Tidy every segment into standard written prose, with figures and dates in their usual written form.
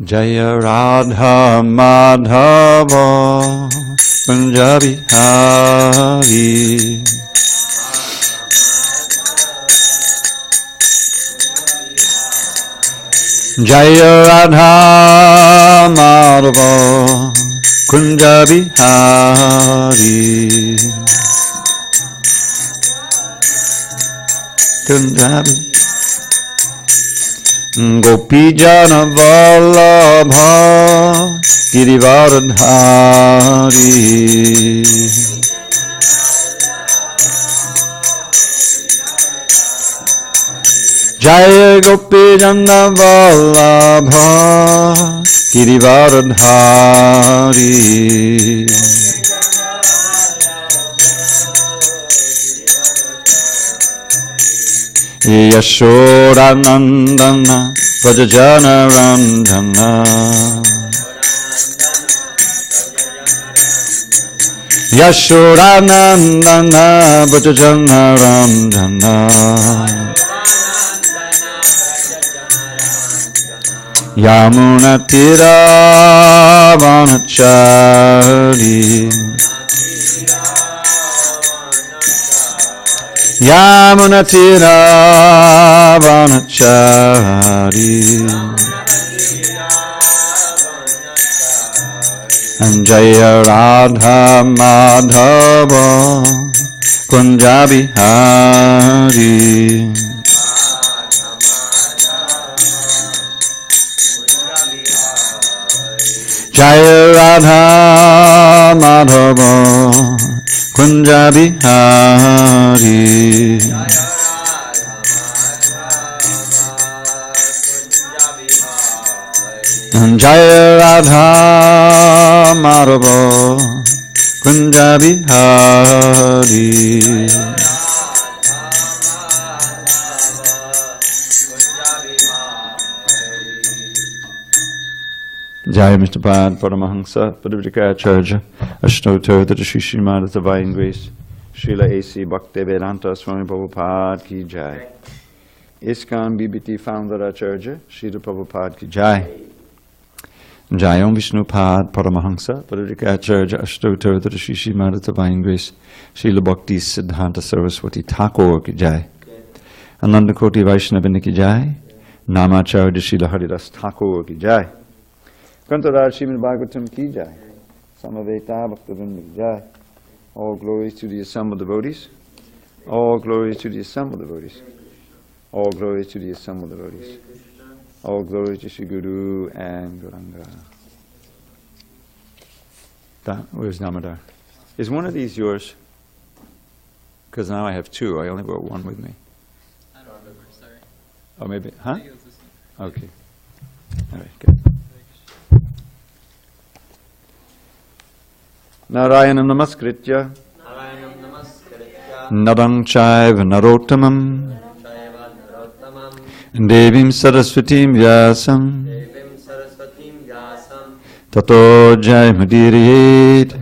Jaya Radha Madhava Punjabi Hari. Jaya Radha Madhava Punjabi Hari. Punjabi Gopi Jana Vallabha Girivaradhari. Jaya Gopi Jana Vallabha Girivaradhari. Yashoda Nandana Vrajajana Randana. Yashoda Nandana Vrajajana Randana. Yamuna Tira Vanachari. Yamuna Tira Vanachari. And Jaya Radha Madhava Punjabi Hari. Jaya Radha Madhava Punjabi Hari. Jaya Radha Madhava Punjabi Hari. Jai Mr. Pad Paramahansa Padavijikacharya Ashtotar Tata Shri Srimad Divine Grace Srila A.C. Bhakti Vedanta Swami Prabhupada Ki Jai. ISKCON BBT Founder Acharya Srila Prabhupada Ki Jai. Jai Om Vishnu Pad Paramahansa Padavijikacharya Ashtotar Tata Shri Srimad Divine Grace Srila Bhakti Siddhanta Saraswati Thakur Ki Jai. Ananda Koti Vaishnavini Ki Jai. Namacharya Srila Haridas Thakur Ki Jai. Kantaraj Srimad Bhagavatam Ki Jai. Samaveta Bhaktivinoda Ki Jai. All glories to the assembled devotees. All glories to the assembled devotees. All glories to the assembled devotees. All glories to Shri Guru and Gauranga. Where's Namadar? Is one of these yours? Because now I have two. I only brought one with me. I don't remember, sorry. Oh, maybe, huh? I think it was this one. Okay. All right, good. Narayanam Namaskritya Narang Chaiva Narottamam Devim Saraswatim Vyasam Tato Jayamadiriyet.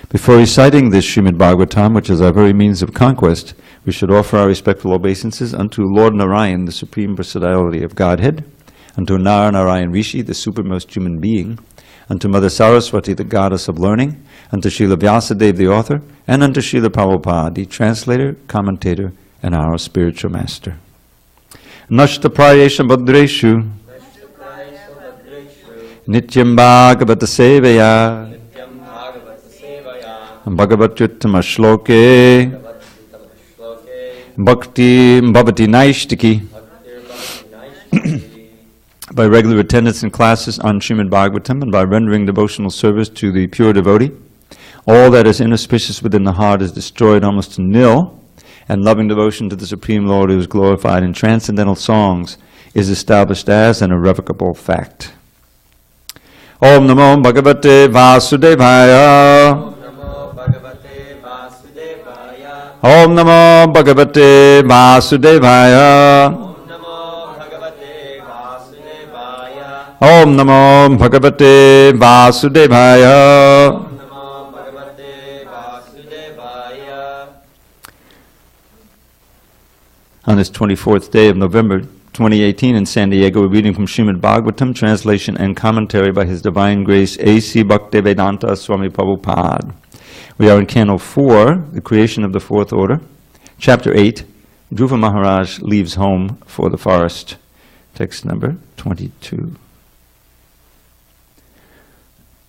Before reciting this Srimad Bhagavatam, which is our very means of conquest, we should offer our respectful obeisances unto Lord Narayan, the Supreme Personality of Godhead, unto Narayan Rishi, the supermost human being, unto Mother Saraswati, the goddess of learning, unto Srila Vyasadeva, the author, and unto Srila Prabhupada, the translator, commentator, and our spiritual master. Nashta Prayesha Bhadreshu Nityam Bhagavata Sevaya Bhagavatyuttama Shloke Bhakti Bhavati Naishtiki. By regular attendance in classes on Srimad Bhagavatam and by rendering devotional service to the pure devotee, all that is inauspicious within the heart is destroyed almost to nil, and loving devotion to the Supreme Lord who is glorified in transcendental songs is established as an irrevocable fact. Om Namo Bhagavate Vasudevaya. Om Namo Bhagavate Vasudevaya. Om Namo Bhagavate Vasudevaya. On this 24th day of November 2018 in SanDiego. We're reading from Srimad Bhagavatam, translation and commentary by His Divine Grace A.C. Bhaktivedanta Swami Prabhupada. We are in Canto 4, the creation of the fourth order. Chapter 8, Dhruva Maharaj leaves home for the forest. Text number 22.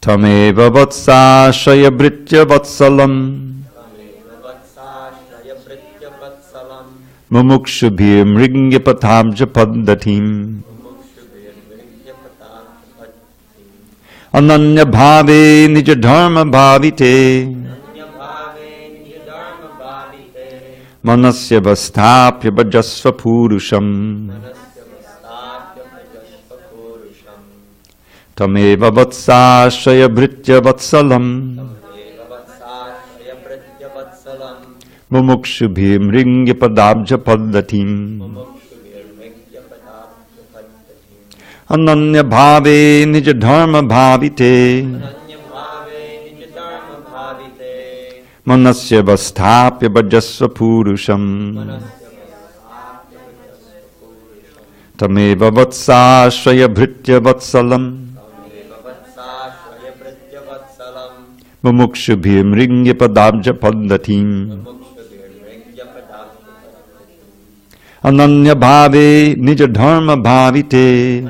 Tameva vatsa shaya britya vatsalam Mumukshabhir mringya patamja paddatim Ananya bhave nija dharma bhavite Manasya vastapya bhajasva purusham Tameva vatsashaya britya vatsalam Mumukshubhir mringya padabja paddatim Ananya bhave nija dharma bhavite Manasya vastapya bhajasva purusham Tameva vatsashaya britya vatsalam Mumukshubhir mringya padabja paddatim Ananya bhave nija dharma bhavite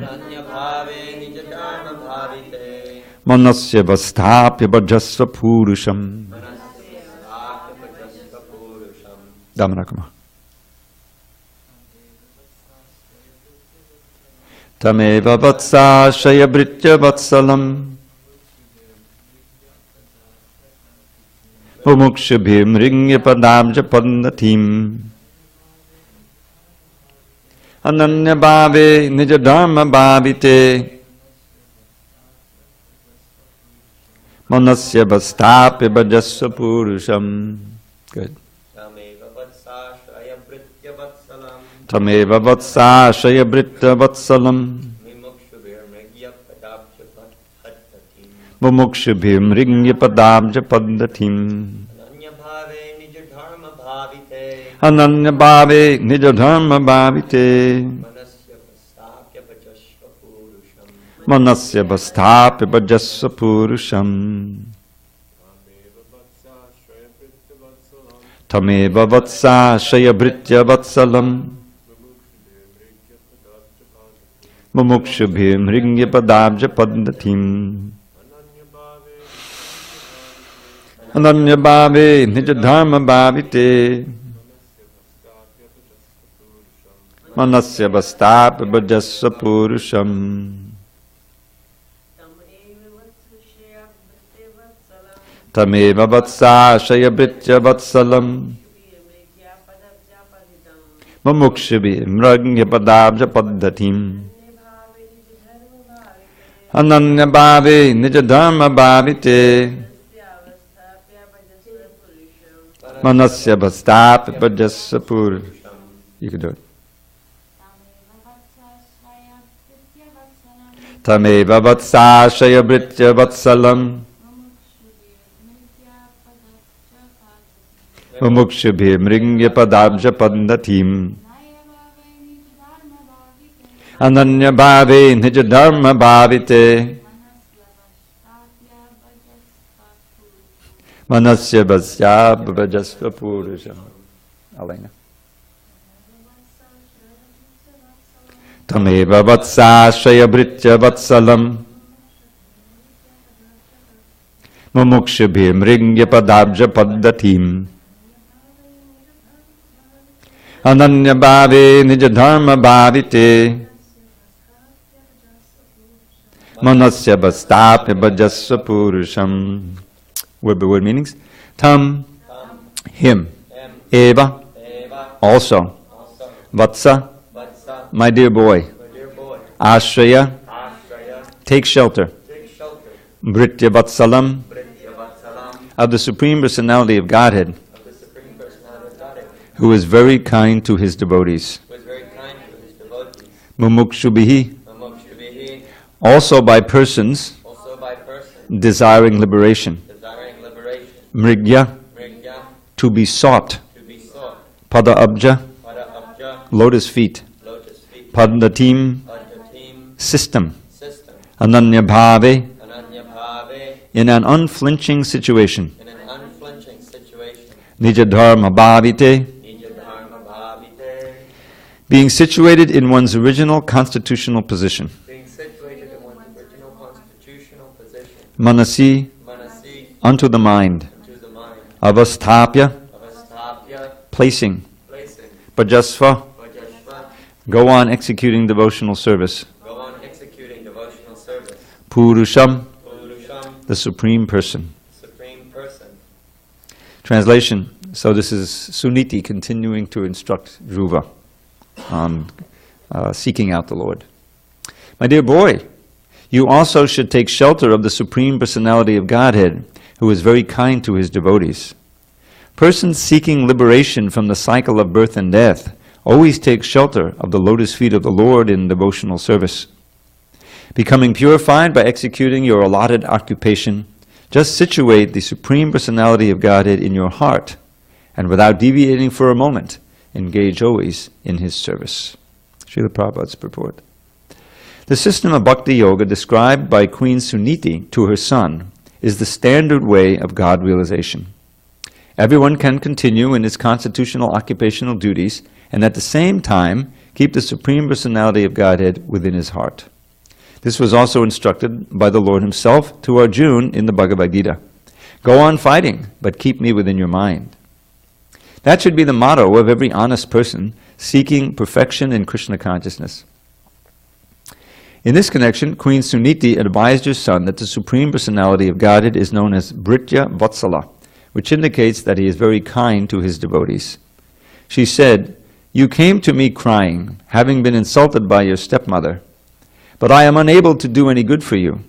Manasya vastapya bhajasva purusham Dhammarakama. Tameva vatsa shaya britya vatsalam Mumukshabhir mringya padabja paddatim Ananya bhave nija dharma bhavite Manasya vastapya bhajasva purusham. Good. Tameva vatsa shaya britya vatsalam Mumukshabhir mringya padabja paddatim Ananya bhave nija dharma bhavite Manasya vastapya bhajasva purusham. Tameva vatsa shaya britya vatsalam Mumukshabhir mringya padabja paddatim Ananya bhave nija dharma bhavite Manasya vastapya bhajasva purusham. Tameva vatsa shaya britya vatsalam Mumukshabhir mringya padabja paddatim Ananya bhave nija dharma bhavite Manasya vastapya bhajasva purusham. You can do it. Tameva vatsa shaya britya vatsalam Mumukshabhir mringya padabja paddatim Ananya bhave nija dharma bhavite Manasya vastapya bhajasva purusham. Alena. Tameva vatsa shaya britya vatsalam Mumukshabhir mringya padabja paddatim Ananya bhave nija dharma bhavite Manasya vastapya bhajasva purusham. Word by word meanings. Tam, him. Eva, also. Vatsa, my dear boy. Ashraya, take shelter. Britya vatsalam, of the Supreme Personality of Godhead, who is very kind to his devotees. Mumukshubhihi, also by persons desiring liberation. Mrigya, to be sought. Pada abja, lotus feet. Paddatim Paddatim system. system. Ananya bhave, Ananya bhave. in an unflinching situation. In an unflinching situation. Nija dharma bhavite, Nija dharma bhavite. being situated in one's original constitutional position. Being situated in one's original constitutional position. Manasi, Manasi. unto the mind. Unto the mind. Avasthapya, Avasthapya. placing. Placing. Bhajasva, Vajashva. go on executing devotional service. Go on executing devotional service. Purusham, Purusham. the Supreme Person. Supreme Person. Translation. So this is Suniti continuing to instruct Dhruva on seeking out the Lord. My dear boy, you also should take shelter of the Supreme Personality of Godhead, who is very kind to his devotees. Persons seeking liberation from the cycle of birth and death always take shelter of the lotus feet of the Lord in devotional service. Becoming purified by executing your allotted occupation, just situate the Supreme Personality of Godhead in your heart, and without deviating for a moment, engage always in his service. Srila Prabhupada's purport. The system of Bhakti Yoga described by Queen Suniti to her son is the standard way of God realization. Everyone can continue in his constitutional occupational duties and at the same time keep the Supreme Personality of Godhead within his heart. This was also instructed by the Lord himself to Arjuna in the Bhagavad Gita. Go on fighting, but keep me within your mind. That should be the motto of every honest person seeking perfection in Krishna consciousness. In this connection, Queen Suniti advised her son that the Supreme Personality of Godhead is known as Bhritya Vatsala, which indicates that he is very kind to his devotees. She said, "You came to me crying, having been insulted by your stepmother, but I am unable to do any good for you.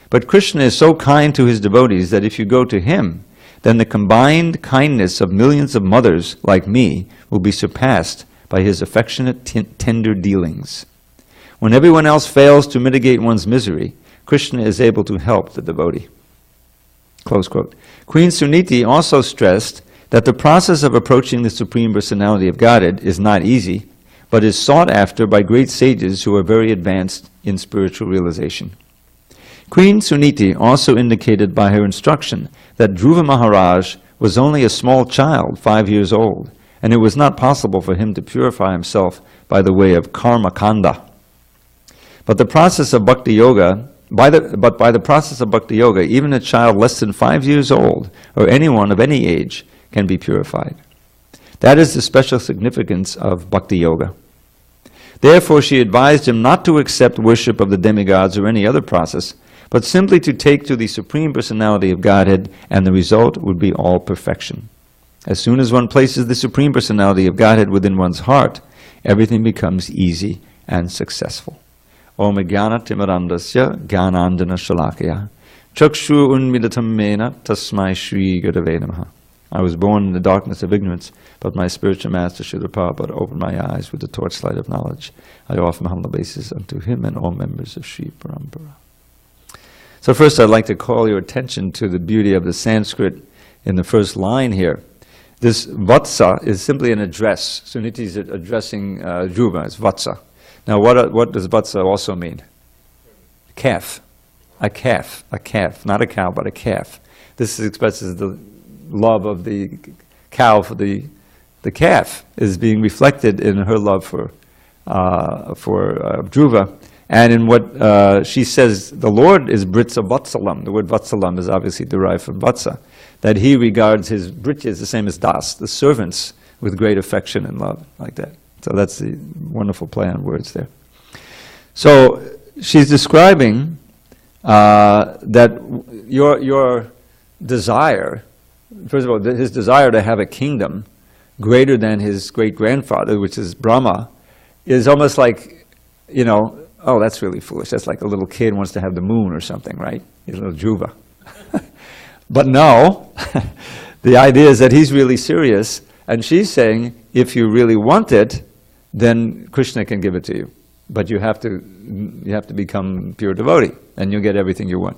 But Krishna is so kind to his devotees that if you go to him, then the combined kindness of millions of mothers like me will be surpassed by his affectionate, tender dealings. When everyone else fails to mitigate one's misery, Krishna is able to help the devotee." Close quote. Queen Suniti also stressed that the process of approaching the Supreme Personality of Godhead is not easy, but is sought after by great sages who are very advanced in spiritual realization. Queen Suniti also indicated by her instruction that Dhruva Maharaj was only a small child, 5 years old, and it was not possible for him to purify himself by the way of karma kanda. But the process of bhakti yoga, by the process of bhakti yoga, even a child less than 5 years old, or anyone of any age, can be purified. That is the special significance of bhakti yoga. Therefore, she advised him not to accept worship of the demigods or any other process, but simply to take to the Supreme Personality of Godhead, and the result would be all perfection. As soon as one places the Supreme Personality of Godhead within one's heart, everything becomes easy and successful. Om Jnana Timarandasya Jnanandana Shalakaya Chakshu Unmilatam Mena Tasmai Shri Gurave Namaha. I was born in the darkness of ignorance, but my spiritual master Srila Prabhupada opened my eyes with the torchlight of knowledge. I offer my humble obeisance unto him and all members of Sri Parampara. So first I'd like to call your attention to the beauty of the Sanskrit in the first line here. This Vatsa is simply an address. Suniti is addressing Dhruva, it's Vatsa. Now what does Vatsa also mean? Calf. A calf. A calf. Not a cow, but a calf. This expresses the love of the cow for the calf is being reflected in her love for Dhruva. And in what she says, the Lord is Britsa Vatsalam. The word Vatsalam is obviously derived from Vatsa. That he regards his Britya the same as Das, the servants, with great affection and love, like that. So that's the wonderful play on words there. So she's describing that your desire, first of all, his desire to have a kingdom greater than his great-grandfather, which is Brahma, is almost like, you know, oh, that's really foolish. That's like a little kid wants to have the moon or something, right? He's a little Dhruva. But no, the idea is that he's really serious, and she's saying, if you really want it, then Krishna can give it to you. But you have to become pure devotee, and you'll get everything you want.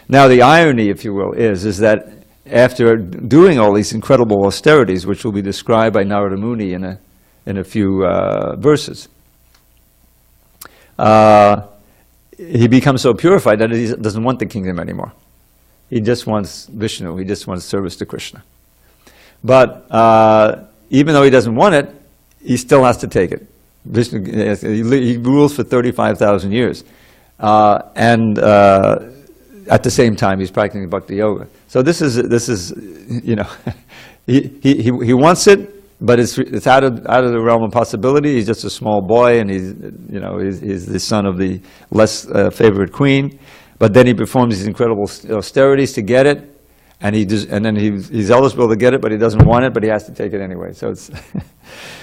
Now the irony, if you will, is that after doing all these incredible austerities, which will be described by Narada Muni in a few verses, he becomes so purified that he doesn't want the kingdom anymore. He just wants Vishnu. He just wants service to Krishna. But even though he doesn't want it, he still has to take it. Vishnu, he rules for 35,000 years. And at the same time, he's practicing bhakti yoga. So this is you know, he wants it, but it's out of the realm of possibility. He's just a small boy, and he's the son of the less favorite queen. But then he performs these incredible austerities to get it, and then he's eligible to get it, but he doesn't want it, but he has to take it anyway. So it's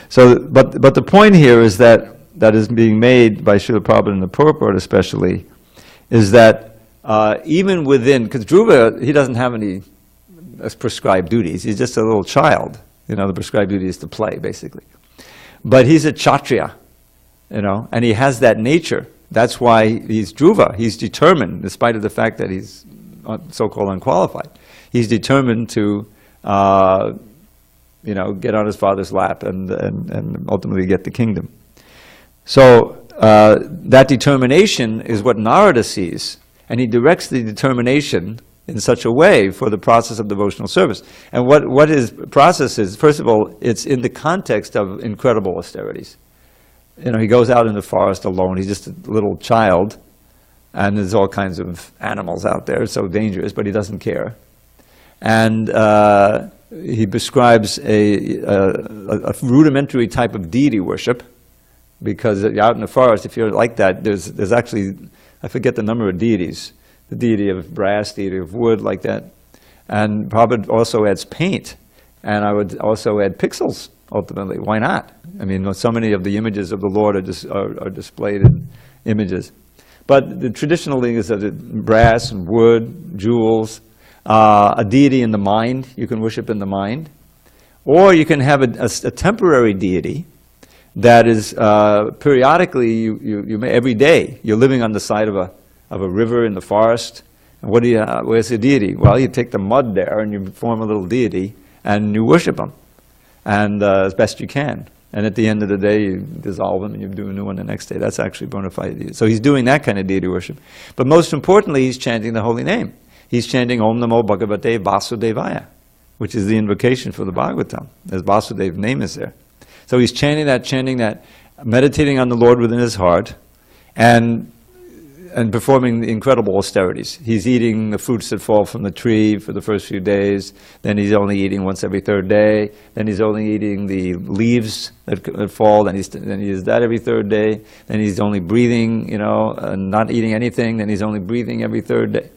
but the point here is that is being made by Srila Prabhupada and the purport especially, is that even within, because Dhruva, he doesn't have any prescribed duties. He's just a little child. The prescribed duty is to play, basically. But he's a Kshatriya, and he has that nature. That's why he's Dhruva. He's determined, despite of the fact that he's so-called unqualified. He's determined to, get on his father's lap and ultimately get the kingdom. So that determination is what Narada sees, and he directs the determination in such a way for the process of devotional service. And what his process is, first of all, it's in the context of incredible austerities. He goes out in the forest alone. He's just a little child, and there's all kinds of animals out there. It's so dangerous, but he doesn't care. And he prescribes a rudimentary type of deity worship, because out in the forest, if you're like that, there's actually, I forget the number of deities. The deity of brass, deity of wood, like that. And Prabhupada also adds paint. And I would also add pixels, ultimately. Why not? I mean, so many of the images of the Lord are displayed in images. But the traditional thing is that brass, wood, jewels, a deity in the mind, you can worship in the mind. Or you can have a temporary deity that is periodically, you may, every day, you're living on the side of a river in the forest. And where's the deity? Well, you take the mud there and you form a little deity and you worship him, and as best you can. And at the end of the day, you dissolve him and you do a new one the next day. That's actually bona fide deity. So he's doing that kind of deity worship. But most importantly, he's chanting the holy name. He's chanting Om Namo Bhagavate Vasudevaya, which is the invocation for the Bhagavatam. As Vasudev's name is there. So he's chanting that, meditating on the Lord within his heart, and performing incredible austerities. He's eating the fruits that fall from the tree for the first few days. Then he's only eating once every third day. Then he's only eating the leaves that fall. Then he does that every third day. Then he's only breathing, and not eating anything. Then he's only breathing every third day,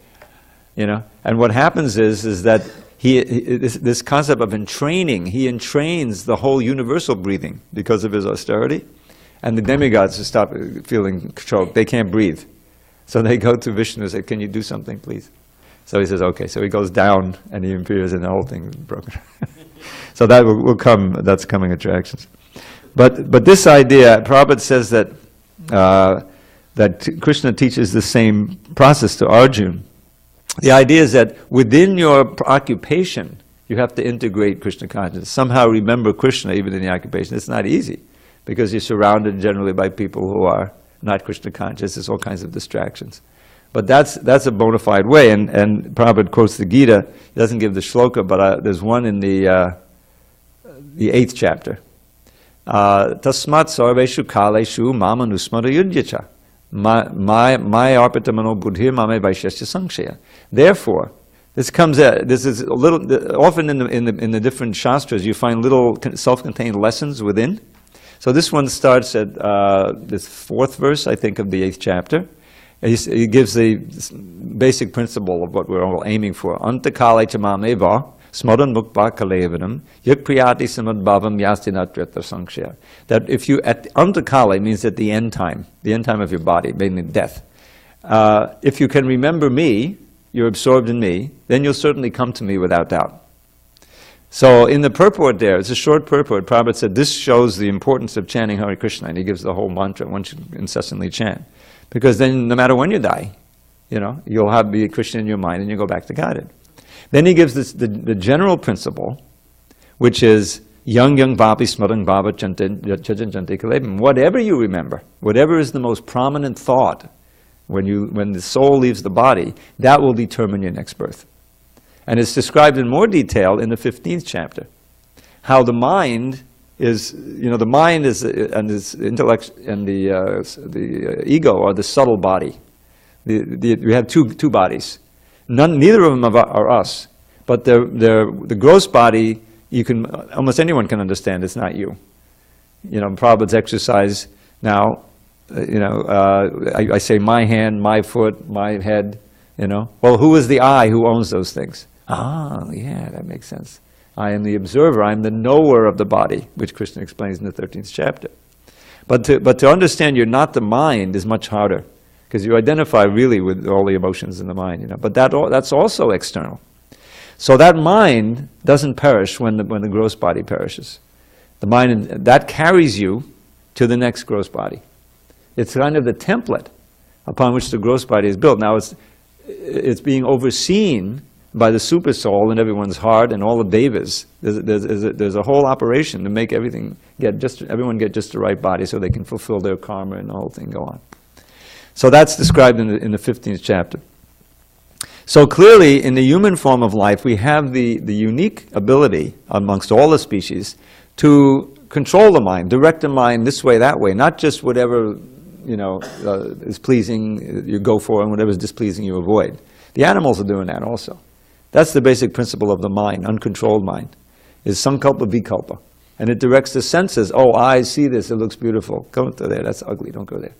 And what happens is that this concept of entraining, he entrains the whole universal breathing because of his austerity. And the demigods stop feeling choked. They can't breathe. So they go to Vishnu and say, can you do something, please? So he says, okay. So he goes down and he appears and the whole thing is broken. So that will come, that's coming attractions. But this idea, Prabhupada says that Krishna teaches the same process to Arjuna. The idea is that within your occupation, you have to integrate Krishna consciousness. Somehow remember Krishna even in the occupation. It's not easy, because you're surrounded generally by people who are not Krishna conscious. There's all kinds of distractions. But that's a bona fide way, and Prabhupada quotes the Gita. He doesn't give the shloka, but there's one in the 8th chapter. Tasmat sarveshu kaleshu mama nusmara yudhyacha. My arpita mano buddhir mame vaishesya samshaya. Therefore, this is a little, often in the different shastras, you find little self-contained lessons within. So this one starts at this 4th verse, I think, of the 8th chapter. He gives the basic principle of what we're all aiming for. Antakale chamameva smaran mukpa kalevanam yak priyati samadbhavam yastinatretta sankhya. That if you, at antakale means at the end time of your body, meaning death. If you can remember me, you're absorbed in me, then you'll certainly come to me without doubt. So in the purport there, it's a short purport, Prabhupada said this shows the importance of chanting Hare Krishna, and he gives the whole mantra one should incessantly chant. Because then no matter when you die, you'll have the Krishna in your mind and you go back to Godhead. Then he gives the general principle, which is Young vapi smarang bhava chante kalebam. Whatever you remember, whatever is the most prominent thought when the soul leaves the body, that will determine your next birth. And it's described in more detail in the 15th chapter. How the mind is, the mind is, and this intellect and the ego are the subtle body. We have two bodies. Neither of them are us, but the gross body. Almost anyone can understand it's not you. Prabhupada's exercise now. I say my hand, my foot, my head. Well, who is the I who owns those things? Yeah, that makes sense. I am the observer. I am the knower of the body, which Krishna explains in the 13th chapter. But to understand you're not the mind is much harder, because you identify really with all the emotions in the mind. But that's also external. So that mind doesn't perish when the gross body perishes. The mind that carries you to the next gross body. It's kind of the template upon which the gross body is built. Now it's being overseen by the super soul in everyone's heart and all the devas. There's a whole operation to make everyone get just the right body so they can fulfill their karma and the whole thing go on. So that's described in the 15th chapter. So clearly, in the human form of life, we have the unique ability amongst all the species to control the mind, direct the mind this way, that way, not just whatever is pleasing you go for and whatever is displeasing you avoid. The animals are doing that also. That's the basic principle of the mind, uncontrolled mind, is sankalpa vikalpa. And it directs the senses. Oh, I see this, it looks beautiful. Go there, that's ugly, don't go there.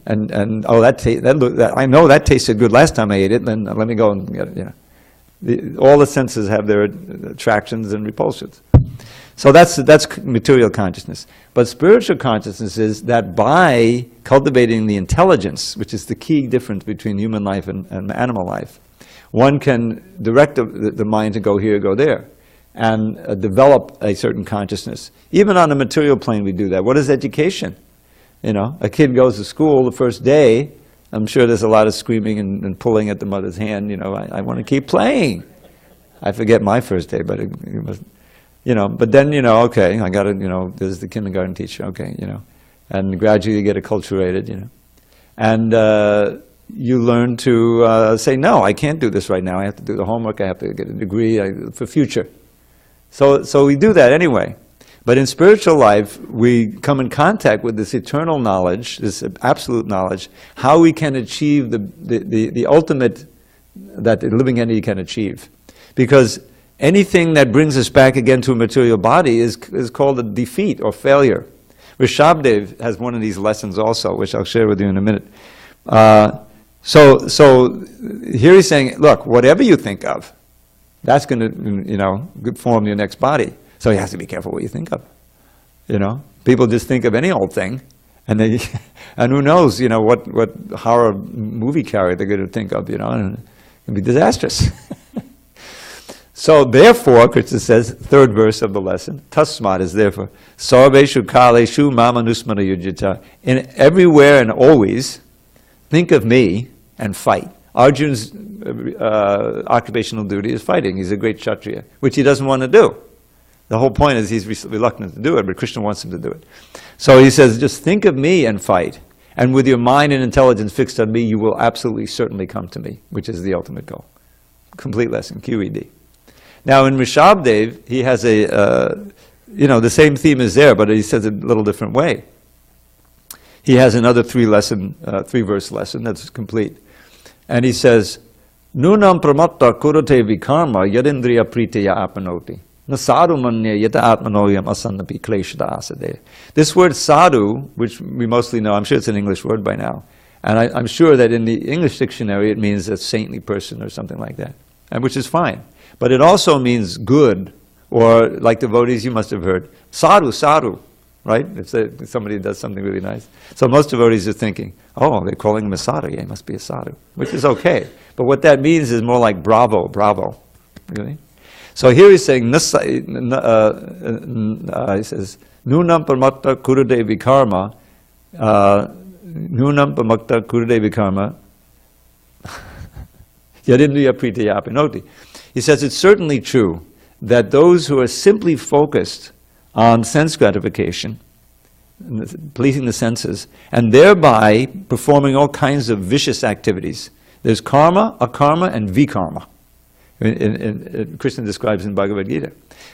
And oh, I know that tasted good last time I ate it, then let me go and get it, all the senses have their attractions and repulsions. So that's material consciousness. But spiritual consciousness is that by cultivating the intelligence, which is the key difference between human life and animal life, one can direct the mind to go here, go there, and develop a certain consciousness. Even on the material plane we do that. What is education? A kid goes to school the first day, I'm sure there's a lot of screaming and pulling at the mother's hand, I want to keep playing. I forget my first day, but it was, but then, okay, I got to, there's the kindergarten teacher, okay, and gradually you get acculturated, and you learn to say, no, I can't do this right now, I have to do the homework, I have to get a degree for future. So we do that anyway. But in spiritual life, we come in contact with this eternal knowledge, this absolute knowledge, how we can achieve the ultimate that the living entity can achieve. Because anything that brings us back again to a material body is called a defeat or failure. Rishabdev has one of these lessons also, which I'll share with you in a minute. So here he's saying, look, whatever you think of, that's going to, form your next body. So you have to be careful what you think of. People just think of any old thing, and and who knows, what horror movie character they're going to think of, and it can be disastrous. So therefore, Krishna says, third verse of the lesson, tasmat is therefore, sarveshu kaleshu mamanusmana yujita. In everywhere and always, think of me and fight. Arjuna's occupational duty is fighting. He's a great Kshatriya, which he doesn't want to do. The whole point is he's reluctant to do it, but Krishna wants him to do it. So he says, just think of me and fight. And with your mind and intelligence fixed on me, you will absolutely certainly come to me, which is the ultimate goal. Complete lesson, QED. Now in Rishabdev, he has the same theme is there, but he says it a little different way. He has another three-verse lesson that's complete. And he says, Nunam pramatta kurate vikarma yadindriya priteya apanoti. This word sadhu, which we mostly know, I'm sure it's an English word by now, and I'm sure that in the English dictionary it means a saintly person or something like that, and which is fine. But it also means good, or like devotees you must have heard, sadhu, sadhu, right? If somebody does something really nice. So most devotees are thinking, oh, they're calling him a sadhu, yeah, he must be a sadhu, which is okay. But what that means is more like bravo, bravo, really? So here he's saying, he says, Nunam parmatta kurude vikarma, Nunam parmatta kurude vikarma, Yadindriya priteya apinoti. He says, it's certainly true that those who are simply focused on sense gratification, pleasing the senses, and thereby performing all kinds of vicious activities. There's karma, akarma, and vikarma. Krishna describes in Bhagavad Gita.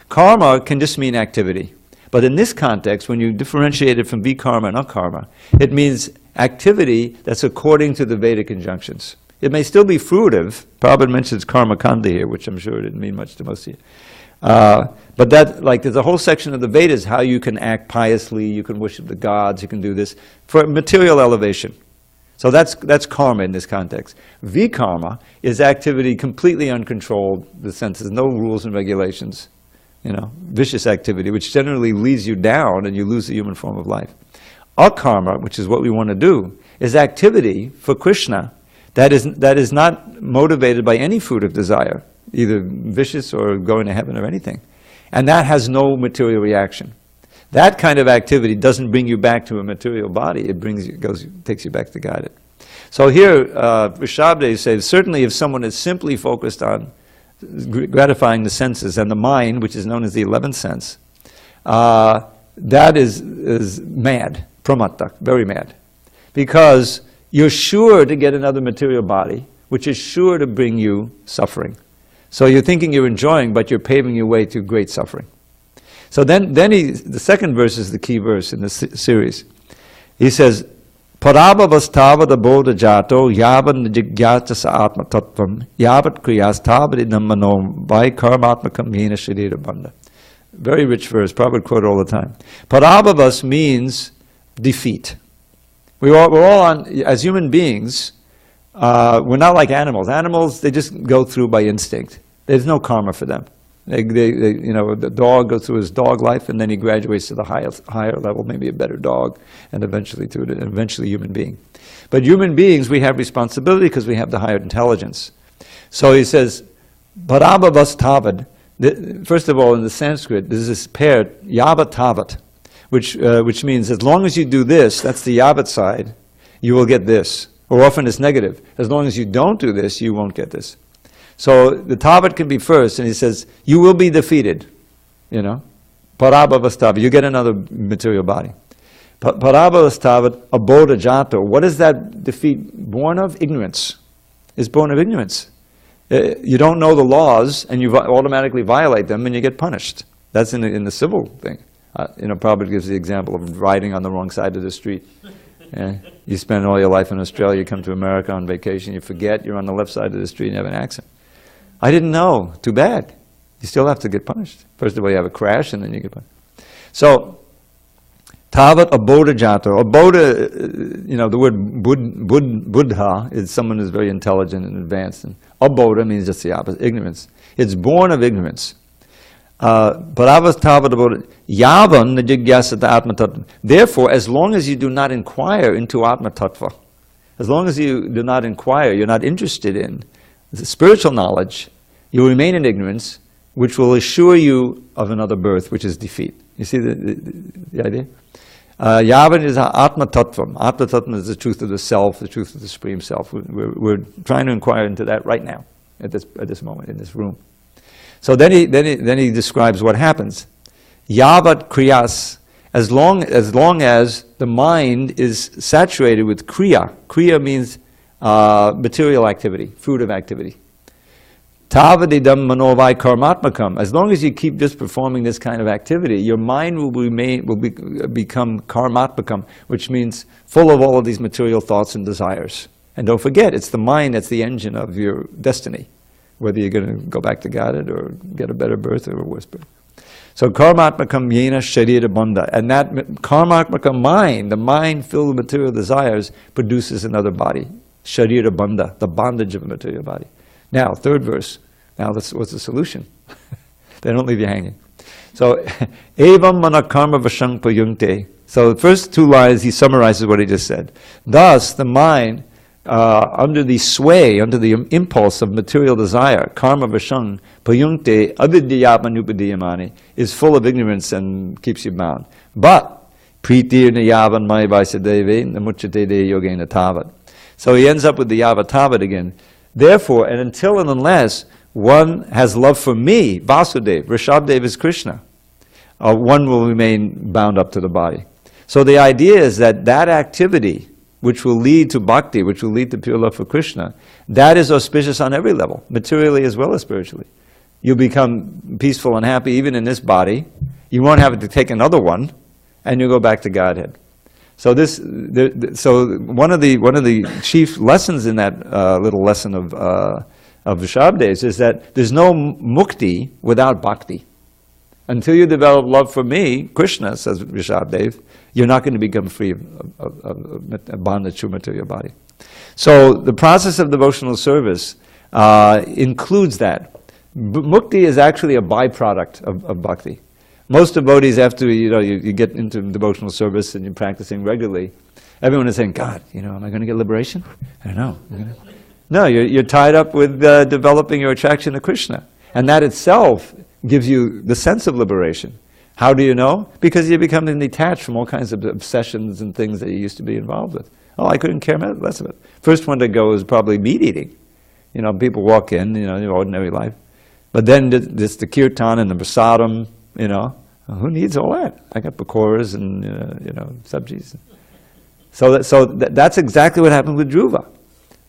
Karma can just mean activity. But in this context, when you differentiate it from vikarma and akarma, it means activity that's according to the Vedic injunctions. It may still be fruitive. Prabhupada mentions karma kanda here, which I'm sure didn't mean much to most of you. But that, like, there's a whole section of the Vedas how you can act piously, you can worship the gods, you can do this for material elevation. So that's karma in this context. Vikarma is activity completely uncontrolled, the senses, no rules and regulations, vicious activity, which generally leads you down and you lose the human form of life. Akarma, which is what we want to do, is activity for Krishna that is not motivated by any fruit of desire, either vicious or going to heaven or anything. And that has no material reaction. That kind of activity doesn't bring you back to a material body. It takes you back to Godhead. So here, Rishabdev says, certainly if someone is simply focused on gratifying the senses and the mind, which is known as the 11th sense, that is mad, pramatta, very mad. Because you're sure to get another material body, which is sure to bring you suffering. So you're thinking you're enjoying, but you're paving your way to great suffering. So then the second verse is the key verse in this series. He says, Parabhavastava bodha jato yavan jigyatasa atma tattvam yavat kriyastava idam vai karmatmakam yena sharira bandha. Very rich verse, Prabhupada quote all the time. Parabhavas means defeat. We're all on, as human beings, we're not like animals. Animals, they just go through by instinct. There's no karma for them. The dog goes through his dog life, and then he graduates to the higher level, maybe a better dog, and eventually human being. But human beings, we have responsibility because we have the higher intelligence. So he says, Parabhavas tavad. First of all, in the Sanskrit, there's this pair, yavat tavat, which means as long as you do this, that's the yavat side, you will get this. Or often it's negative. As long as you don't do this, you won't get this. So the tavat can be first, and he says, you will be defeated. Parabhavas you get another material body. Parabhavas tavat abodha jato. What is that defeat born of? Ignorance. It's born of ignorance. You don't know the laws, and you automatically violate them, and you get punished. That's in the civil thing. Prabhupada gives the example of riding on the wrong side of the street. You spend all your life in Australia, you come to America on vacation, you forget you're on the left side of the street and you have an accident. I didn't know. Too bad. You still have to get punished. First of all, you have a crash, and then you get punished. So, tavat abodha jato. Abodha, the word buddha is someone who's very intelligent and advanced. And abodha means just the opposite, ignorance. It's born of ignorance. Paravas tavat abodha yavan jigyasata atma tattva. Therefore, as long as you do not inquire into atma tattva, as long as you do not inquire, you're not interested in the spiritual knowledge, you remain in ignorance, which will assure you of another birth, which is defeat. You see the idea? Yavan is atma tattvam. Atma tattvam is the truth of the self, the truth of the supreme self. We're trying to inquire into that right now, at this moment, in this room. So then he describes what happens. Yavat kriyas, as long as the mind is saturated with kriya. Kriya means material activity, fruit of activity. Tavadidam manovai karmatmakam. As long as you keep just performing this kind of activity, your mind will become karmatmakam, which means full of all of these material thoughts and desires. And don't forget, it's the mind that's the engine of your destiny, whether you're going to go back to Godhead or get a better birth or a worse birth. So karmatmakam yena sharira bandha. And that karmatmakam mind, the mind filled with material desires, produces another body. Sharira bandha, the bondage of a material body. Now, third verse. Now, what's the solution? They don't leave you hanging. So, evam mana karma vashang payunkte. So the first two lines, he summarizes what he just said. Thus, the mind, under the sway, under the impulse of material desire, karma vashang payunkte avidyapanupadiyamani, is full of ignorance and keeps you bound. But, pritir nayavan mai vaisadeve namuchate de yogena tavat. So he ends up with the yavatavat again. Therefore, and until and unless one has love for me, Vasudeva, Rishabdeva is Krishna. One will remain bound up to the body. So the idea is that that activity, which will lead to bhakti, which will lead to pure love for Krishna, that is auspicious on every level, materially as well as spiritually. You'll become peaceful and happy even in this body. You won't have to take another one, and you'll go back to Godhead. So one of the chief lessons in that little lesson of Rishabdev is that there's no mukti without bhakti. Until you develop love for me, Krishna, says Rishabdev, you're not going to become free of bondage to material body. So the process of devotional service includes that. Mukti is actually a byproduct of bhakti. Most devotees, after you get into devotional service and you're practicing regularly, everyone is saying, God, am I going to get liberation? I don't know. No, you're tied up with developing your attraction to Krishna. And that itself gives you the sense of liberation. How do you know? Because you're becoming detached from all kinds of obsessions and things that you used to be involved with. Oh, I couldn't care less of it. First one to go is probably meat eating. People walk in, their ordinary life. But then there's the kirtan and the prasadam, who needs all that? I got pakoras and, sabjis. So that's exactly what happened with Dhruva.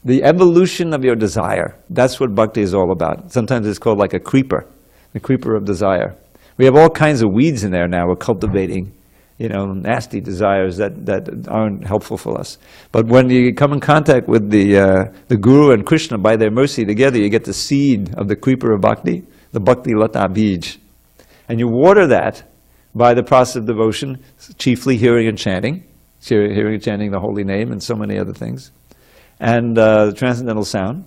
The evolution of your desire, that's what bhakti is all about. Sometimes it's called like a creeper, the creeper of desire. We have all kinds of weeds in there now. We're cultivating, nasty desires that aren't helpful for us. But when you come in contact with the Guru and Krishna, by their mercy together, you get the seed of the creeper of bhakti, the bhakti lata bij. And you water that by the process of devotion, chiefly hearing and chanting the holy name and so many other things, and the transcendental sound.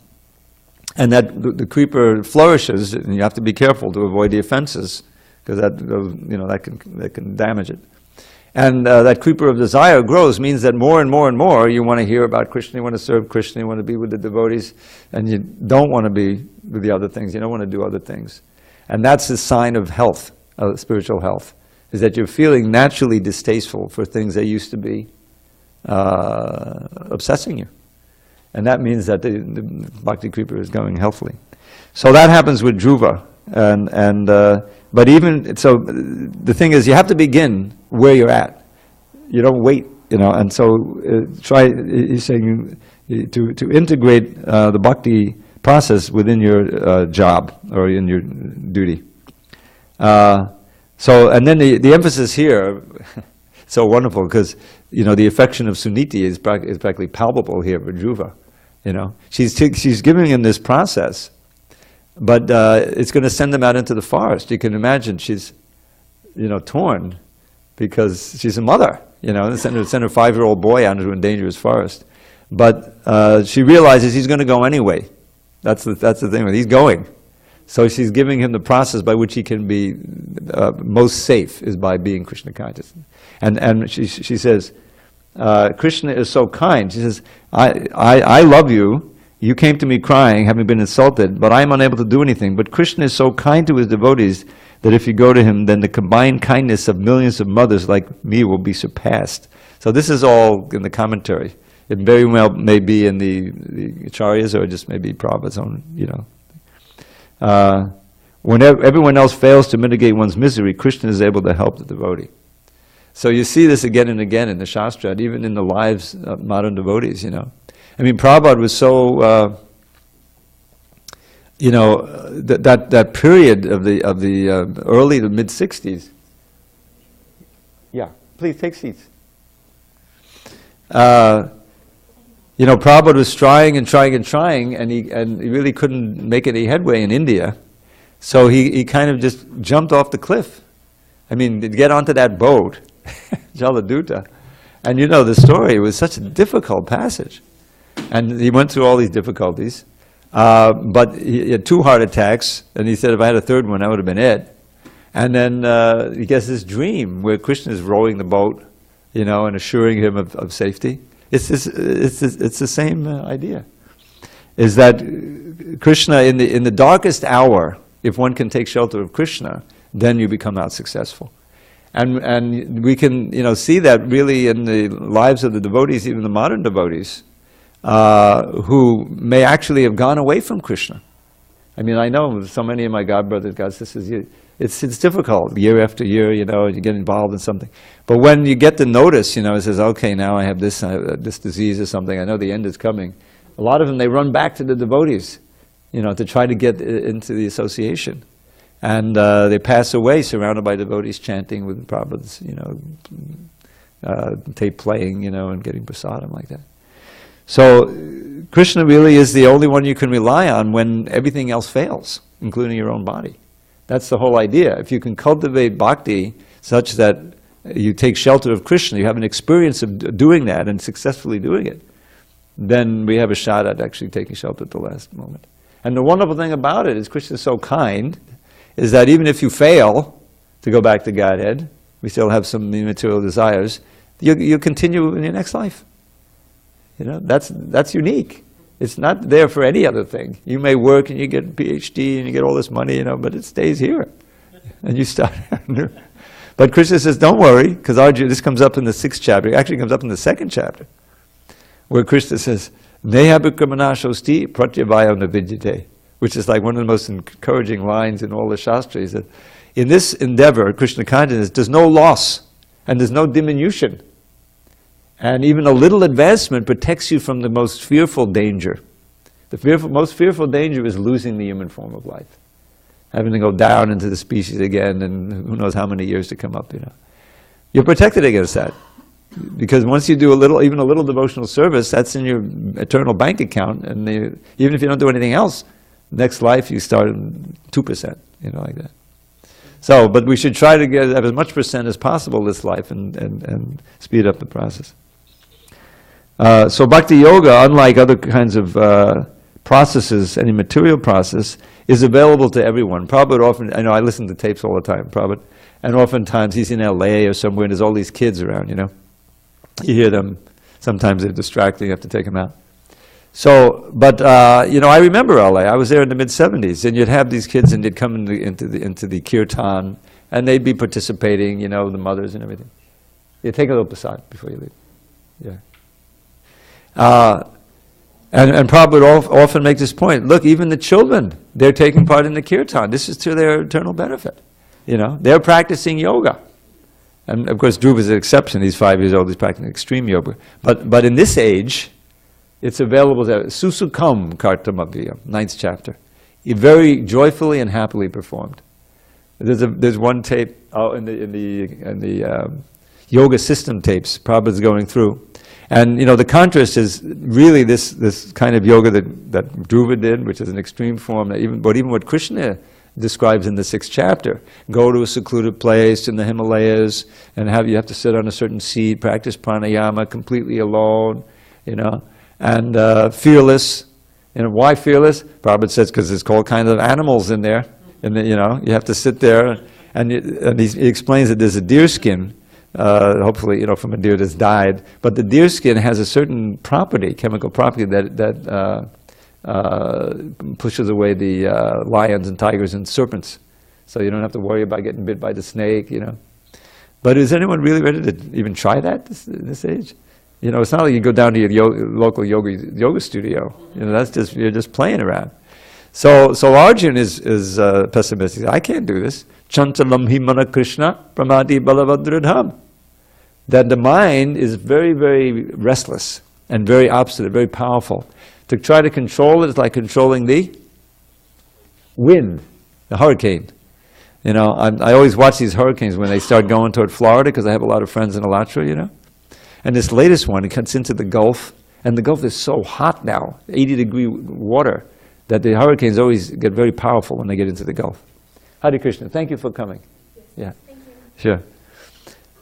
And that the creeper flourishes, and you have to be careful to avoid the offenses, because that can damage it. And that creeper of desire grows, means that more and more and more you want to hear about Krishna, you want to serve Krishna, you want to be with the devotees, and you don't want to be with the other things, you don't want to do other things. And that's a sign of health, spiritual health, is that you're feeling naturally distasteful for things that used to be obsessing you. And that means that the bhakti creeper is going healthily. So that happens with Dhruva. But even, so the thing is, you have to begin where you're at. You don't wait, and so he's saying to integrate the bhakti process within your job or in your duty. And then the emphasis here, so wonderful, because the affection of Suniti is practically palpable here for Dhruva. She's giving him this process, but it's going to send him out into the forest. You can imagine she's torn because she's a mother. Send her 5-year-old boy out into a dangerous forest, but she realizes he's going to go anyway. That's the thing. He's going. So she's giving him the process by which he can be most safe is by being Krishna conscious. And she says, Krishna is so kind. She says, I love you. You came to me crying, having been insulted, but I am unable to do anything. But Krishna is so kind to his devotees that if you go to him, then the combined kindness of millions of mothers like me will be surpassed. So this is all in the commentary. It very well may be in the Acharyas, or just maybe Prabhupada's own, When everyone else fails to mitigate one's misery, Krishna is able to help the devotee. So you see this again and again in the Shastra, and even in the lives of modern devotees, Prabhupada was so, that period of the early to mid-60s. Yeah, please take seats. Prabhupada was trying, and he really couldn't make any headway in India. So he kind of just jumped off the cliff. To get onto that boat, Jaladuta. And the story, it was such a difficult passage. And he went through all these difficulties. But he had 2 heart attacks, and he said if I had a third one, that would have been it. And then he gets this dream where Krishna is rowing the boat, and assuring him of safety. It's the same idea. Is that Krishna, in the darkest hour, if one can take shelter of Krishna, then you become out successful. And we can see that really in the lives of the devotees, even the modern devotees, who may actually have gone away from Krishna. I mean, I know so many of my God brothers, God sisters, it's difficult year after year, you know, you get involved in something. But when you get the notice, you know, it says, okay, now I have this disease or something, I know the end is coming. A lot of them, they run back to the devotees, you know, to try to get into the association. And they pass away surrounded by devotees chanting with Prabhupada's, you know, tape playing, you know, and getting prasadam like that. So Krishna really is the only one you can rely on when everything else fails, including your own body. That's the whole idea. If you can cultivate bhakti such that you take shelter of Krishna, you have an experience of doing that and successfully doing it, then we have a shot at actually taking shelter at the last moment. And the wonderful thing about it is Krishna is so kind, is that even if you fail to go back to Godhead, we still have some material desires, you continue in your next life. You know, that's unique. It's not there for any other thing. You may work and you get a PhD and you get all this money, you know, but it stays here. And you start. But Krishna says, don't worry, because this comes up in the 6th chapter. It actually comes up in the 2nd chapter, where Krishna says, Nehabhikramanasosti pratyavayam navidyate, which is like one of the most encouraging lines in all the Shastras. He said, in this endeavor, Krishna consciousness, there's no loss and there's no diminution. And even a little advancement protects you from the most fearful danger. The most fearful danger is losing the human form of life. Having to go down into the species again, and who knows how many years to come up, you know. You're protected against that. Because once you do even a little devotional service, that's in your eternal bank account, and even if you don't do anything else, next life you start at 2%, you know, like that. So, but we should try to have as much percent as possible this life and speed up the process. So Bhakti Yoga, unlike other kinds of processes, any material process, is available to everyone. Prabhupada often, I know I listen to tapes all the time, Prabhupada, and oftentimes he's in LA or somewhere and there's all these kids around, you know. You hear them, sometimes they're distracting, you have to take them out. So, but, you know, I remember LA, I was there in the mid-70s, and you'd have these kids and they'd come into the kirtan, and they'd be participating, you know, the mothers and everything. You take a little prasad before you leave. Yeah. And Prabhupada often makes this point, look, even the children, they're taking part in the kirtan. This is to their eternal benefit. You know, they're practicing yoga. And of course, Dhruva is an exception. He's 5 years old, he's practicing extreme yoga. But in this age, it's available to Susukam Kartamabhya, 9th chapter. He very joyfully and happily performed. There's one tape in the yoga system tapes Prabhupada's going through. And you know, the contrast is really this kind of yoga that Dhruva did, which is an extreme form, even what Krishna describes in the 6th chapter. Go to a secluded place in the Himalayas, and you have to sit on a certain seat, practice pranayama completely alone, you know, and fearless. You know, why fearless? Prabhupada says, because there's all kinds of animals in there, and you know, you have to sit there, and he explains that there's a deer skin, hopefully, you know, from a deer that's died, but the deer skin has a certain property, chemical property, that pushes away the lions and tigers and serpents. So you don't have to worry about getting bit by the snake, you know. But is anyone really ready to even try that this age? You know, it's not like you go down to your local yoga studio. You know, you're just playing around. So Arjun is pessimistic. I can't do this. Chantalam himana Krishna pramati balavadradham. That the mind is very, very restless and very obstinate, very powerful. To try to control it is like controlling the wind, the hurricane. You know, I always watch these hurricanes when they start going toward Florida, because I have a lot of friends in Alatra, you know. And this latest one, it cuts into the Gulf, and the Gulf is so hot now, 80-degree water, that the hurricanes always get very powerful when they get into the Gulf. Hare Krishna, thank you for coming. Yes. Yeah, thank you. Sure.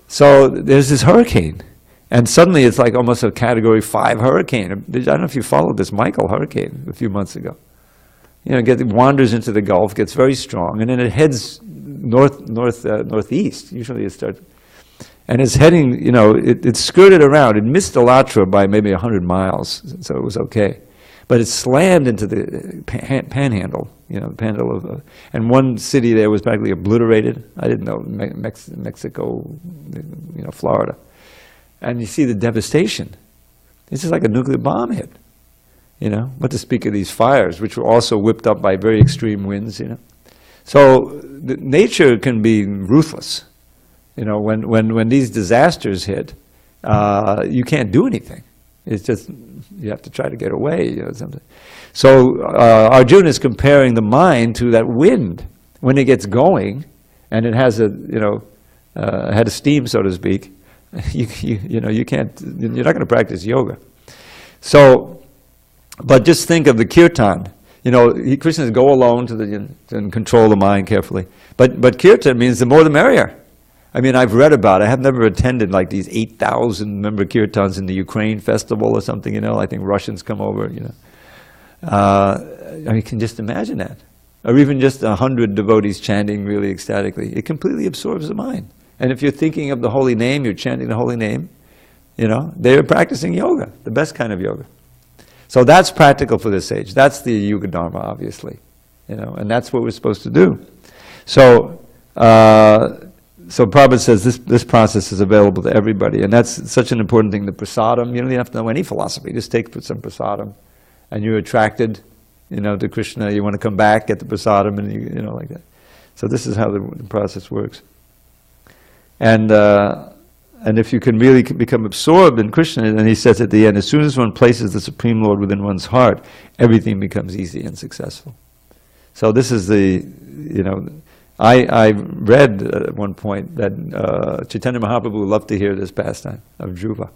So there's this hurricane, and suddenly it's like almost a Category 5 hurricane. I don't know if you followed this Michael hurricane a few months ago. You know, wanders into the Gulf, gets very strong, and then it heads northeast. Usually it starts, and it's heading, you know, it skirted around. It missed Alatra by maybe 100 miles, so it was okay. But it slammed into the panhandle, you know, the panhandle of, and one city there was practically obliterated. I didn't know, Mexico, you know, Florida. And you see the devastation. It's just like a nuclear bomb hit. You know, what to speak of these fires, which were also whipped up by very extreme winds, you know. So nature can be ruthless. You know, when these disasters hit, you can't do anything. It's just, you have to try to get away, you know, something. So Arjuna is comparing the mind to that wind. When it gets going, and it has a, you know, had a steam, so to speak, you know, you can't, you're not going to practice yoga. So, but just think of the kirtan. You know, Krishna says, go alone and control the mind carefully. But kirtan means the more the merrier. I mean, I've read about it. I have never attended like these 8,000 member kirtans in the Ukraine festival or something, you know. I think Russians come over, you know. I mean, you can just imagine that. Or even just 100 devotees chanting really ecstatically. It completely absorbs the mind. And if you're thinking of the holy name, you're chanting the holy name, you know, they're practicing yoga, the best kind of yoga. So that's practical for this age. That's the Yuga Dharma, obviously, you know, and that's what we're supposed to do. So, so Prabhupada says this process is available to everybody, and that's such an important thing. The prasadam, you don't even have to know any philosophy. Just take some prasadam, and you're attracted, you know, to Krishna. You want to come back, get the prasadam, and you know, like that. So this is how the process works. And if you can really become absorbed in Krishna, and he says at the end, as soon as one places the Supreme Lord within one's heart, everything becomes easy and successful. So this is the, you know, I read at one point that Chaitanya Mahaprabhu loved to hear this pastime of Dhruva.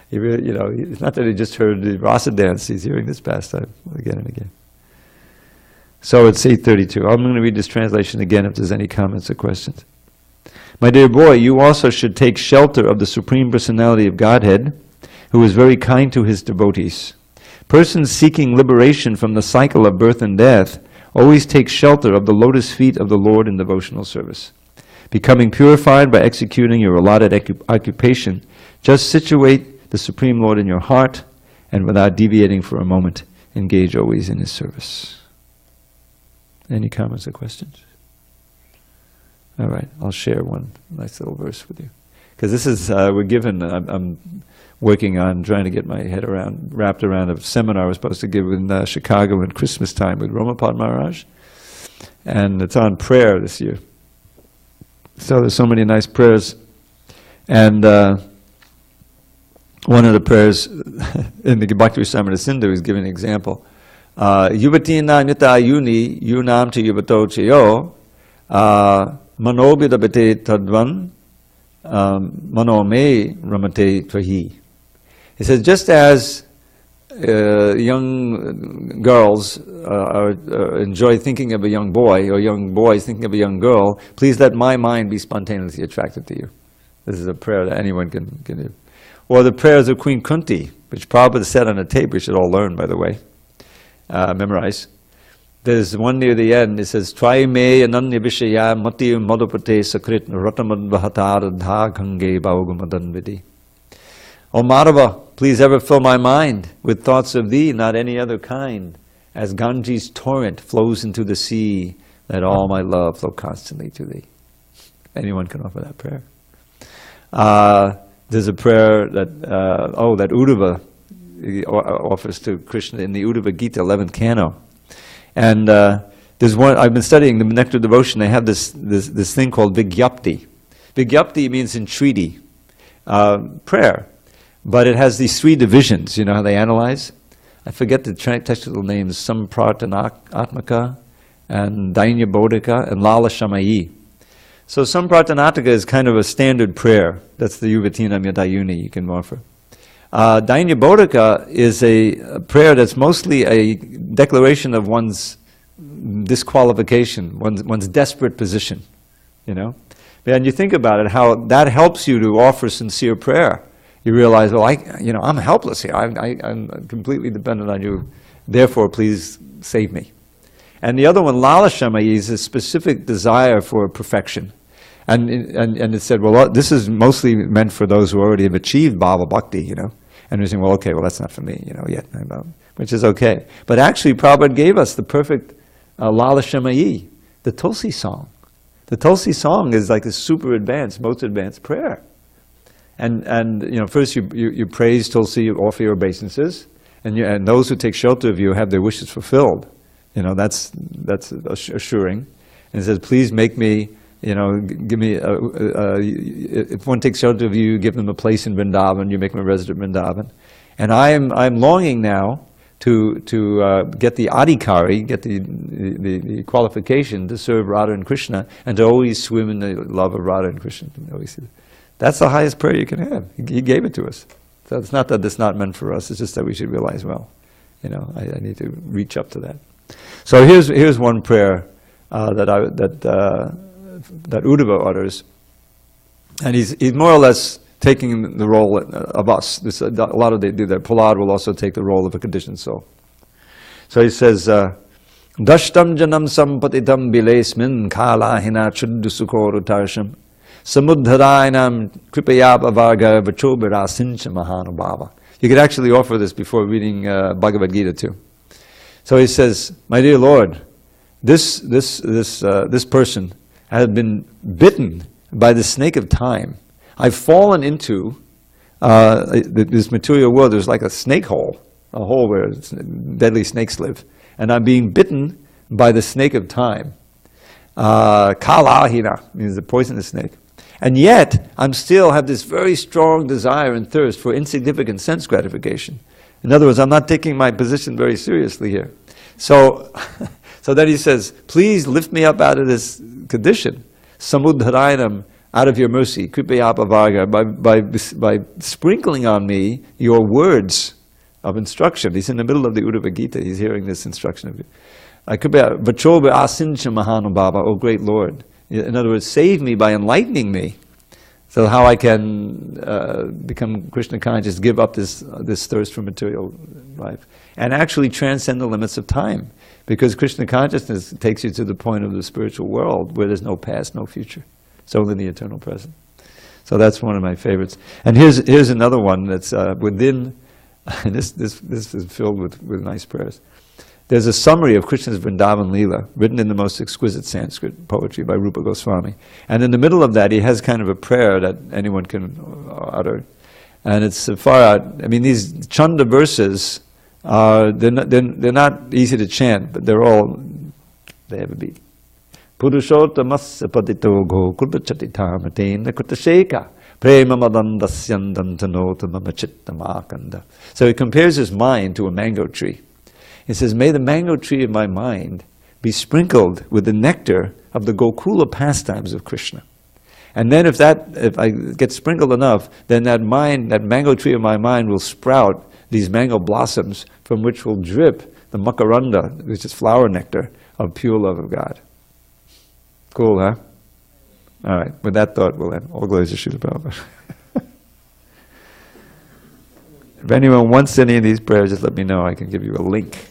He really, you know, it's not that he just heard the rasa dance, he's hearing this pastime again and again. So it's 8:32. I'm going to read this translation again if there's any comments or questions. My dear boy, you also should take shelter of the Supreme Personality of Godhead, who is very kind to his devotees. Persons seeking liberation from the cycle of birth and death always take shelter of the lotus feet of the Lord in devotional service. Becoming purified by executing your allotted occupation, just situate the Supreme Lord in your heart, and without deviating for a moment, engage always in his service. Any comments or questions? All right, I'll share one nice little verse with you. Because this is, we're given, I'm working on trying to get my head wrapped around a seminar I was supposed to give in Chicago at Christmas time with Ramapad Maharaj. And it's on prayer this year. So there's so many nice prayers. And one of the prayers in the Bhakti Rasamrita Sindhu is giving an example. Yuvatina nita yuni yunam te yuvato cheyo manobidabate tadvan manome ramate tvahi. He says, just as young girls enjoy thinking of a young boy, or young boys thinking of a young girl, please let my mind be spontaneously attracted to you. This is a prayer that anyone can do. Or the prayers of Queen Kunti, which Prabhupada said on a tape, we should all learn, by the way, memorize. There's one near the end, it says, Trai me ananya vishaya mati madhupate sakrit ratamad vahatar dha gange bhaugumadan vidi. O Madhava, please ever fill my mind with thoughts of thee, not any other kind. As Ganges' torrent flows into the sea, let all my love flow constantly to thee. Anyone can offer that prayer. There's a prayer that, that Uddhava offers to Krishna in the Uddhava Gita, 11th canto. And there's one, I've been studying the Nectar Devotion, they have this thing called Vigyapti. Vigyapti means entreaty, prayer. But it has these three divisions, you know how they analyze? I forget the technical names, Sampratanaatmaka, and Dainya Bodhika, and Lala Shamayi. So Sampratanaatmaka is kind of a standard prayer. That's the Yuvatina Yadayuni you can offer. Dainya Bodhika is a prayer that's mostly a declaration of one's disqualification, one's desperate position, you know? And you think about it, how that helps you to offer sincere prayer. You realize, well, I'm helpless here. I'm completely dependent on you. Therefore, please save me. And the other one, Lala Shamayi, is a specific desire for perfection. And it said, well, this is mostly meant for those who already have achieved Bhava Bhakti, you know. And we're saying, well, okay, well, that's not for me, you know, yet. Which is okay. But actually, Prabhupada gave us the perfect Lala Shamayi, the Tulsi song. The Tulsi song is like a super advanced, most advanced prayer. And you know, first you praise Tulsi, you offer your obeisances, and those who take shelter of you have their wishes fulfilled. You know, that's assuring. And it says, please make me, you know, give me, if one takes shelter of you, give them a place in Vrindavan, you make them a resident in Vrindavan. And I'm longing now to get the adhikari, get the qualification to serve Radha and Krishna, and to always swim in the love of Radha and Krishna. That's the highest prayer you can have. He gave it to us. So it's not that it's not meant for us, it's just that we should realize, well, you know, I need to reach up to that. So here's one prayer that Uddhava utters, and he's more or less taking the role of us. A lot of they do that. Prahlad will also take the role of a conditioned soul. So he says, Dashtam janam sampatitam bilesmin kalahina chuddusukoro tarsham samudharainam kripayab avarga vachobira sincha mahanubhava. You could actually offer this before reading Bhagavad Gita too. So he says, my dear Lord, this person has been bitten by the snake of time. I've fallen into this material world. There's like a snake hole, a hole where deadly snakes live. And I'm being bitten by the snake of time. Kalahina means the poisonous snake. And yet, I still have this very strong desire and thirst for insignificant sense gratification. In other words, I'm not taking my position very seriously here. So, so then he says, please lift me up out of this condition. Samudharainam, out of your mercy, kripayapavaga, by sprinkling on me your words of instruction. He's in the middle of the Uddhava Gita, he's hearing this instruction of you. Vachoba asincha mahanubhava, O great Lord. In other words, save me by enlightening me, so how I can become Krishna conscious, give up this thirst for material life, and actually transcend the limits of time. Because Krishna consciousness takes you to the point of the spiritual world where there's no past, no future. It's only the eternal present. So that's one of my favorites. And here's another one that's within, and this is filled with nice prayers. There's a summary of Krishna's Vrindavan Leela, written in the most exquisite Sanskrit poetry by Rupa Goswami. And in the middle of that, he has kind of a prayer that anyone can utter. And it's far out. I mean, these Chanda verses, they're not easy to chant, but they have a beat. Purushottamasya padito gokulachatitam kutasheka prema madandasyandantanota mamachittamakanda. So he compares his mind to a mango tree. He says, may the mango tree of my mind be sprinkled with the nectar of the Gokula pastimes of Krishna. And then if I get sprinkled enough, then that mango tree of my mind will sprout these mango blossoms from which will drip the makaranda, which is flower nectar, of pure love of God. Cool, huh? All right, with that thought, we'll end. All glories to Srila Prabhupada. If anyone wants any of these prayers, just let me know. I can give you a link.